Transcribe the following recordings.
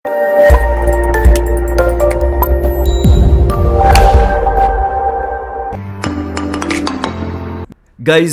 Guys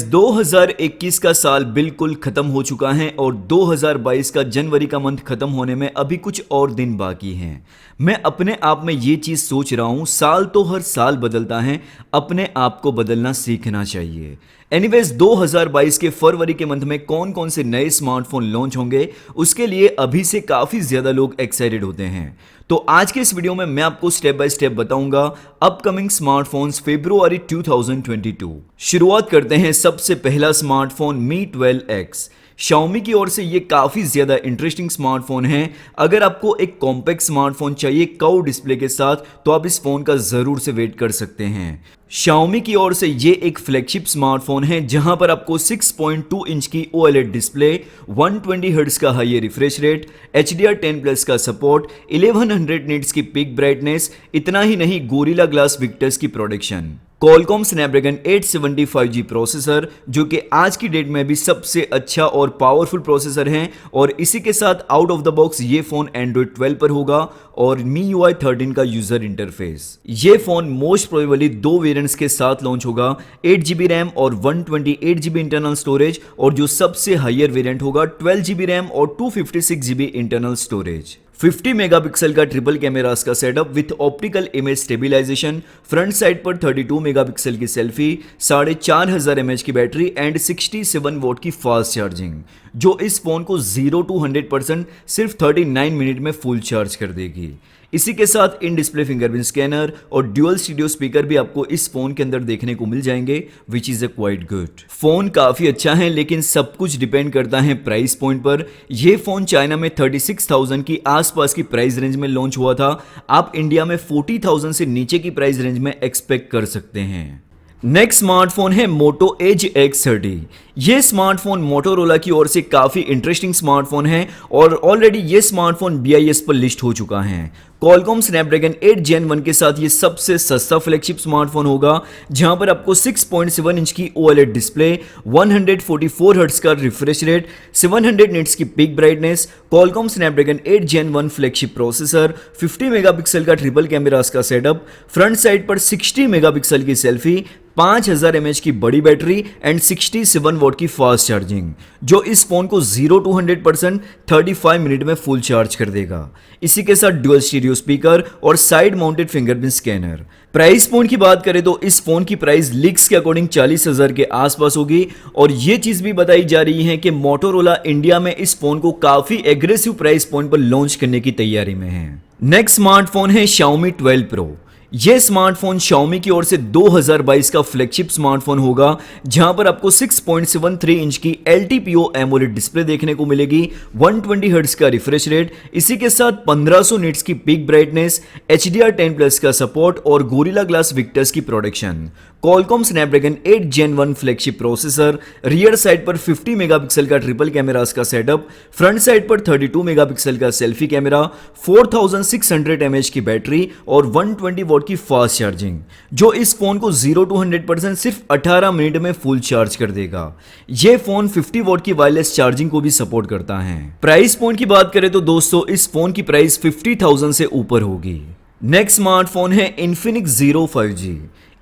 2021 का साल बिल्कुल खत्म हो चुका है और 2022 का जनवरी का मंथ खत्म होने में अभी कुछ और दिन बाकी हैं। मैं अपने आप में ये चीज़ सोच रहा हूँ, साल तो हर साल बदलता है, अपने आप को बदलना सीखना चाहिए। एनीवेज 2022 के फरवरी के मंथ में कौन कौन से नए स्मार्टफोन लॉन्च होंगे, उसके लिए अभी से काफ़ी ज़्यादा लोग एक्साइटेड होते हैं। तो आज के इस वीडियो में मैं आपको स्टेप बाय स्टेप बताऊंगा अपकमिंग स्मार्टफोन्स फरवरी 2022। शुरुआत करते हैं सबसे पहला स्मार्टफोन Mi 12X। Xiaomi की ओर से ये काफ़ी ज़्यादा इंटरेस्टिंग स्मार्टफोन है। अगर आपको एक कॉम्पैक्ट स्मार्टफोन चाहिए कर्व डिस्प्ले के साथ, तो आप इस फोन का ज़रूर से वेट कर सकते हैं। Xiaomi की ओर से ये एक फ्लैगशिप स्मार्टफोन है जहां पर आपको 6.2 इंच की OLED डिस्प्ले, 120 हर्ट्ज का हाई रिफ्रेश रेट, HDR10+ का सपोर्ट, 1100 निट्स की पीक ब्राइटनेस, इतना ही नहीं गोरिल्ला ग्लास विक्टर्स की protection, Qualcomm Snapdragon 875G processor जो कि आज की डेट में भी सबसे अच्छा और पावरफुल प्रोसेसर है, और इसी के साथ आउट ऑफ द बॉक्स ये फोन Android 12 पर होगा और MIUI 13 का यूजर इंटरफेस। ये फोन मोस्ट प्रोबेबली दो वेरिएंट्स के साथ लॉन्च होगा, 8GB रैम और 128GB इंटरनल स्टोरेज, और जो सबसे हायर वेरिएंट होगा 12GB रैम और 256GB इंटरनल स्टोरेज। 50 मेगापिक्सल का ट्रिपल कैमरास का setup with optical image stabilisation, front side पर 32 मेगापिक्सल की सेल्फी, 4500 mAh की बैटरी एंड 67 वोट की फास्ट चार्जिंग, जो इस फोन को 0 to 100% सिर्फ 39 मिनट में फुल चार्ज कर देगी। इसी के साथ इन डिस्प्ले फिंगरप्रिंट स्कैनर और ड्यूअल स्टीरियो स्पीकर भी आपको इस फोन के अंदर देखने को मिल जाएंगे, which is a quite good. Phone काफी अच्छा है, लेकिन सब कुछ डिपेंड करता है प्राइस पॉइंट पर। यह फोन चाइना में 36,000 की आसपास की प्राइस रेंज में लॉन्च हुआ था। आप इंडिया में 40,000 से नीचे की प्राइस रेंज में एक्सपेक्ट कर सकते हैं। नेक्स्ट स्मार्टफोन है Moto Edge X30। ये स्मार्टफोन मोटोरोला की ओर से काफी इंटरेस्टिंग स्मार्टफोन है और ऑलरेडी ये स्मार्टफोन BIS पर लिस्ट हो चुका है। Qualcomm Snapdragon 8 Gen 1 के साथ ये सबसे सस्ता फ्लैगशिप स्मार्टफोन होगा, जहां पर आपको 6.7 इंच की OLED डिस्प्ले, 144 हर्ट्ज का रिफ्रेश रेट, 700 निट्स की peak brightness, Qualcomm Snapdragon 8 Gen 1 flagship processor, 50 megapixel का ट्रिपल कैमरास का सेटअप, फ्रंट साइड पर 60 मेगापिक्सल की सेल्फी, 5000 mAh की बड़ी बैटरी एंड 67 वोट की फास्ट चार्जिंग, जो इस फोन को 0 to 100% 35 मिनट में फुल चार्ज कर देगा। इसी के साथ डुअल स्टीरियो स्पीकर और side mounted fingerprint scanner. Price point की बात करें तो इस फोन की प्राइस लीक्स के अकॉर्डिंग 40,000 के आसपास होगी, और ये चीज भी बताई जा रही है कि मोटोरोला इंडिया में इस फोन को काफी एग्रेसिव प्राइस पॉइंट पर लॉन्च करने की तैयारी में है। नेक्स्ट स्मार्टफोन है Xiaomi 12 Pro। यह स्मार्टफोन Xiaomi की ओर से 2022 का फ्लैगशिप स्मार्टफोन होगा, जहां पर आपको 6.73 इंच की LTPO AMOLED डिस्प्ले देखने को मिलेगी, 120 हर्ट्ज का रिफ्रेश रेट, इसी के साथ 1500 निट्स की पीक ब्राइटनेस, HDR10+ का सपोर्ट और गोरिल्ला ग्लास विक्टर्स की protection, Qualcomm Snapdragon 8 Gen 1 flagship processor, rear side पर 50 मेगापिक्सल का ट्रिपल कैमरास का सेटअप, फ्रंट साइड पर 32 मेगापिक्सल का सेल्फी कैमरा, 4600 mAh की बैटरी और 120 वोट की फास्ट चार्जिंग, जो इस फोन को 0 to 100% सिर्फ 18 मिनट में फुल चार्ज कर देगा। यह फोन 50 वोट की वायरलेस चार्जिंग को भी सपोर्ट करता है। प्राइस पॉइंट की बात करें तो दोस्तों इस फोन की प्राइस 50,000 से ऊपर होगी। नेक्स्ट स्मार्टफोन है Infinix Zero 5G।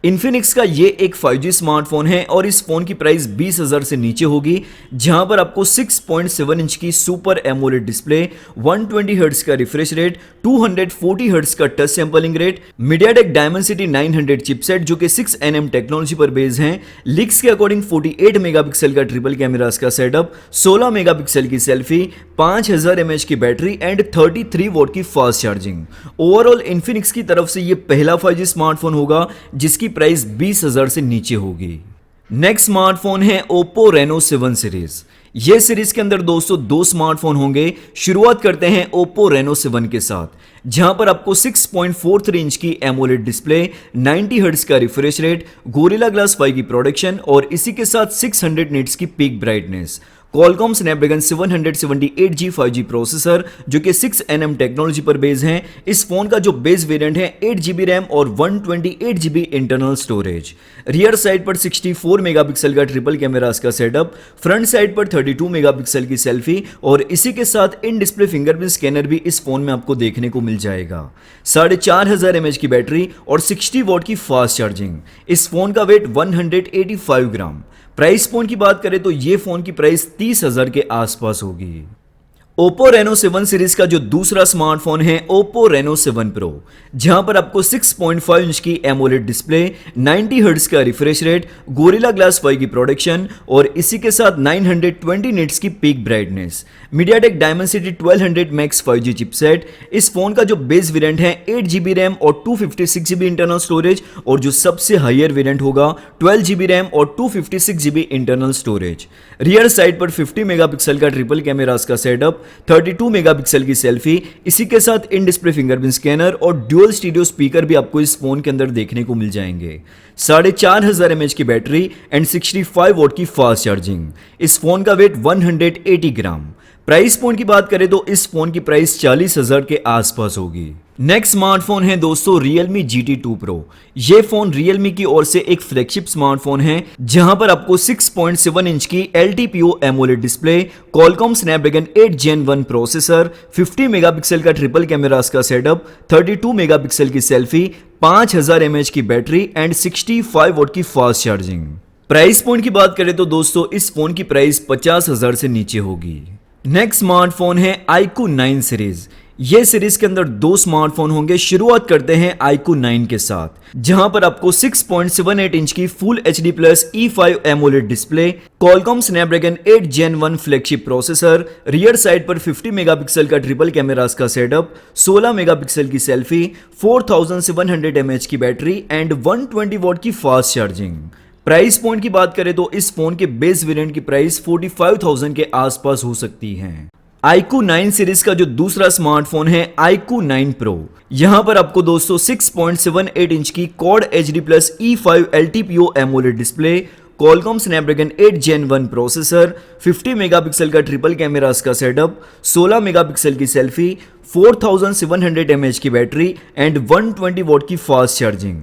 Infinix का ये एक 5G स्मार्टफोन है और इस फोन की प्राइस 20,000 से नीचे होगी, जहां पर आपको 6.7 इंच की सुपर एमोलेड डिस्प्ले, 120 हर्ट्ज का रिफ्रेश रेट, 240 हर्ट्ज का touch sampling rate, MediaTek Dimensity 900 chipset जो कि 6nm टेक्नोलॉजी पर बेस्ड है, लीक्स के अकॉर्डिंग 48 मेगापिक्सल का ट्रिपल कैमरास का सेटअप, 16 मेगापिक्सल की सेल्फी, 5000 mAh की बैटरी एंड 33 वोट की फास्ट चार्जिंग। ओवरऑल Infinix की तरफ से ये पहला 5G स्मार्टफोन होगा जिसकी प्राइस 20,000 से नीचे होगी। नेक्स्ट स्मार्टफोन है Oppo Reno 7 सीरीज। ये सीरीज के अंदर दोस्तों दो स्मार्टफोन होंगे। शुरुआत करते हैं Oppo Reno 7 के साथ, जहां पर आपको 6.43 इंच की एमोलेड डिस्प्ले, 90 हर्ट्ज का रिफ्रेश रेट, गोरिल्ला ग्लास 5 की प्रोटेक्शन और इसी के साथ 600 निट्स की peak brightness, Qualcomm Snapdragon 778G 5G processor जो कि 6nm टेक्नोलॉजी पर बेस है। इस फोन का जो बेस वेरिएंट है 8GB रैम और 128GB internal storage. Rear side पर 64 मेगापिक्सल का ट्रिपल कैमरा का सेटअप, फ्रंट साइड पर 32 मेगापिक्सल की सेल्फी और इसी के साथ इन डिस्प्ले फिंगरप्रिंट स्कैनर भी इस फोन में आपको देखने को मिल जाएगा। 4500 mAh की बैटरी और 60 वॉट की फास्ट चार्जिंग। इस फोन का वेट 185 ग्राम। प्राइस पॉइंट की बात करें तो ये फोन की प्राइस 30,000 के आसपास होगी। Oppo Reno 7 सीरीज का जो दूसरा स्मार्टफोन है Oppo Reno 7 Pro, जहां पर आपको 6.5 इंच की AMOLED डिस्प्ले, 90 हर्ट्ज का रिफ्रेश रेट, गोरिल्ला ग्लास 5 की प्रोडक्शन और इसी के साथ 920 निट्स की peak brightness, MediaTek Dimensity 1200 Max 5G chipset. इस फोन का जो बेस वेरिएंट है 8GB रैम और 256GB इंटरनल स्टोरेज और जो सबसे हायर वेरिएंट होगा 12GB रैम और 256GB internal storage. Rear side पर 50 मेगापिक्सल का ट्रिपल कैमरास का सेटअप, 32 मेगापिक्सल की सेल्फी, इसी के साथ इन डिस्प्ले फिंगरप्रिंट स्कैनर और ड्यूअल स्टीरियो स्पीकर भी आपको इस फोन के अंदर देखने को मिल जाएंगे। 4500 mAh की बैटरी एंड 65 वॉट की फास्ट चार्जिंग। इस फोन का वेट 180 ग्राम। प्राइस पॉइंट की बात करें तो इस फोन की प्राइस 40,000 के आसपास होगी। नेक्स्ट स्मार्टफोन है दोस्तों Realme GT2 Pro। ये फोन Realme की ओर से एक फ्लैगशिप स्मार्टफोन है जहां पर आपको 6.7 इंच की LTPO AMOLED display, Qualcomm Snapdragon 8 Gen 1 processor, 50 megapixel का ट्रिपल कैमरास का सेटअप, 32 मेगापिक्सल की सेल्फी, 5000 mAh की बैटरी एंड 65 वॉट की फास्ट चार्जिंग। प्राइस पॉइंट की बात करें तो दोस्तों इस फोन की प्राइस 50,000 से नीचे होगी। नेक्स्ट स्मार्टफोन है iQOO 9 सीरीज। ये सीरीज के अंदर दो स्मार्टफोन होंगे। शुरुआत करते हैं iQOO 9 के साथ, जहां पर आपको 6.78 इंच की full HD plus E5 AMOLED display, Qualcomm Snapdragon 8 Gen 1 flagship processor, rear side पर 50 मेगापिक्सल का ट्रिपल कैमरास का सेटअप, 16 मेगापिक्सल की सेल्फी, 4700 mAh की बैटरी एंड 120 वॉट की फास्ट चार्जिंग। प्राइस पॉइंट की बात करें तो इस फोन के बेस वेरिएंट की प्राइस 45,000 के आसपास हो सकती है। iQOO 9 सीरीज का जो दूसरा स्मार्टफोन है iQOO 9 Pro, यहां पर आपको दोस्तों 6.78 इंच की Quad HD Plus E5 LTPO AMOLED display, Qualcomm Snapdragon 8 Gen 1 processor, 50 megapixel का ट्रिपल कैमरास का सेटअप, 16 मेगापिक्सल की सेल्फी, 4700 mAh की बैटरी एंड 120 वॉट की फास्ट चार्जिंग।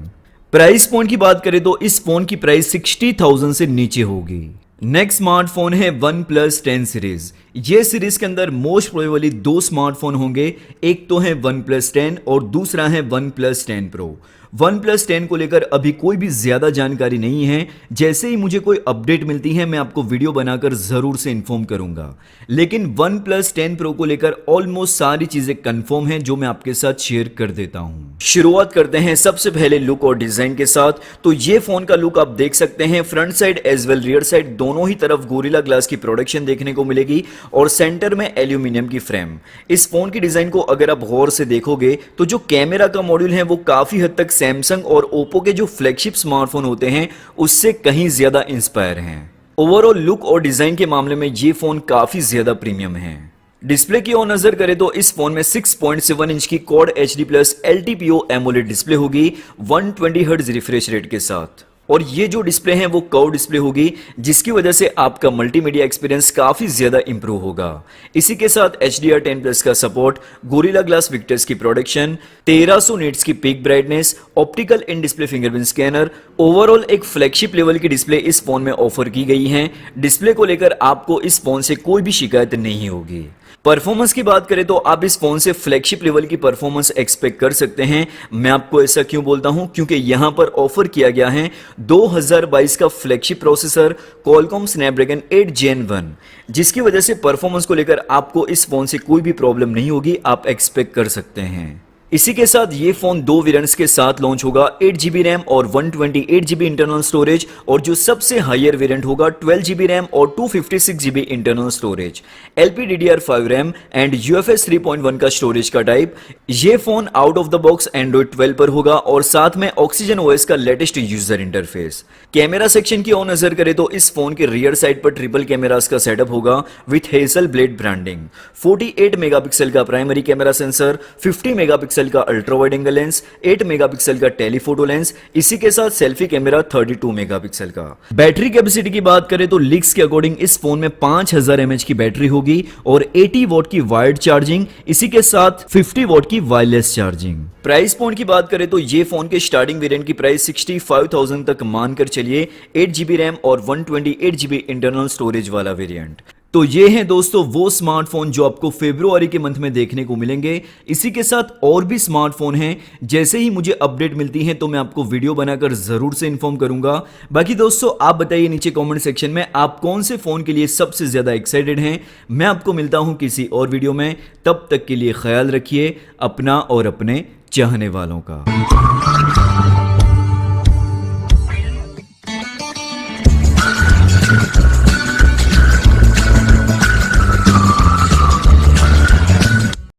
प्राइस पॉइंट की बात करें तो इस फोन की प्राइस 60,000 से नीचे होगी। नेक्स्ट स्मार्टफोन है OnePlus 10 सीरीज। ये सीरीज के अंदर मोस्ट प्रोबेबली दो स्मार्टफोन होंगे, एक तो है OnePlus 10 और दूसरा है OnePlus 10 Pro। OnePlus 10 को लेकर अभी कोई भी ज्यादा जानकारी नहीं है। जैसे ही मुझे कोई अपडेट मिलती है मैं आपको वीडियो बनाकर जरूर से इन्फॉर्म करूंगा, लेकिन OnePlus 10 Pro को लेकर ऑलमोस्ट सारी चीजें कंफर्म हैं जो मैं आपके साथ शेयर कर देता हूं। शुरुआत करते हैं सबसे पहले लुक और डिजाइन के साथ। तो ये फोन का लुक आप देख सकते हैं, front side as well rear side दोनों ही तरफ गोरिल्ला ग्लास की प्रोडक्शन देखने को मिलेगी और सेंटर में एल्यूमिनियम की फ्रेम। इस फोन की डिजाइन को अगर आप गौर से देखोगे तो जो कैमरा का मॉड्यूल है वो काफी हद तक सैमसंग और ओप्पो के जो फ्लैगशिप स्मार्टफोन होते हैं उससे कहीं ज्यादा इंस्पायर हैं। ओवरऑल लुक और डिजाइन के मामले में ये फोन काफी ज्यादा प्रीमियम है। डिस्प्ले की ओर नजर करें तो इस फोन में 6.7 इंच की Quad HD Plus LTPO AMOLED display होगी 120 हर्ट्ज रिफ्रेश रेट के साथ, और ये जो डिस्प्ले है वो कर्व डिस्प्ले होगी जिसकी वजह से आपका मल्टीमीडिया एक्सपीरियंस काफी ज्यादा इंप्रूव होगा। इसी के साथ HDR10+ का सपोर्ट, गोरिल्ला ग्लास विक्टर्स की प्रोडक्शन, 1300 निट्स की peak brightness, optical in display fingerprint scanner, overall एक फ्लैगशिप लेवल की डिस्प्ले इस फोन में ऑफर की गई है। डिस्प्ले को लेकर आपको इस फोन से कोई भी शिकायत नहीं होगी। परफॉर्मेंस की बात करें तो आप इस फोन से फ्लैगशिप लेवल की परफॉर्मेंस एक्सपेक्ट कर सकते हैं। मैं आपको ऐसा क्यों बोलता हूं, क्योंकि यहां पर ऑफर किया गया है 2022 का flagship processor Qualcomm Snapdragon 8 Gen 1, जिसकी वजह से परफॉर्मेंस को लेकर आपको इस फोन से कोई भी प्रॉब्लम नहीं होगी, आप एक्सपेक्ट कर सकते हैं। इसी के साथ ये फोन दो वेरिएंट्स के साथ लॉन्च होगा, 8GB रैम और 128GB इंटरनल स्टोरेज, और जो सबसे हायर वेरिएंट होगा 12GB रैम और 256GB internal storage, LPDDR5 RAM and UFS 3.1 का स्टोरेज का टाइप। ये phone out of the box Android 12 पर होगा और साथ में Oxygen OS का latest user interface. Camera section की ओर नजर करें तो इस फोन के रियर साइड पर ट्रिपल कैमरास का सेटअप होगा with Hasselblad branding, 48 megapixel का primary camera sensor, 50 megapixel megapixel का ultra wide angle lens, 8 megapixel का टेलीफोटो लेंस, इसी के साथ सेल्फी कैमरा 32 मेगापिक्सल का। बैटरी कैपेसिटी की बात करें तो लीक्स के अकॉर्डिंग इस फोन में 5000 mAh की बैटरी होगी और 80 वॉट की वायर्ड चार्जिंग, इसी के साथ 50 वॉट की वायरलेस चार्जिंग। प्राइस पॉइंट की बात करें तो ये फोन के स्टार्टिंग वेरिएंट की प्राइस 65,000 तक मानकर चलिए, 8GB रैम और 128GB इंटरनल स्टोरेज वाला वेरिएंट। तो ये हैं दोस्तों वो स्मार्टफोन जो आपको फरवरी के मंथ में देखने को मिलेंगे। इसी के साथ और भी स्मार्टफोन हैं, जैसे ही मुझे अपडेट मिलती है तो मैं आपको वीडियो बनाकर जरूर से इन्फॉर्म करूंगा। बाकी दोस्तों आप बताइए नीचे कमेंट सेक्शन में आप कौन से फोन के लिए सबसे ज्यादा एक्साइटेड हैं। मैं आपको मिलता हूं किसी और वीडियो में, तब तक के लिए ख्याल रखिए अपना और अपने चाहने वालों का।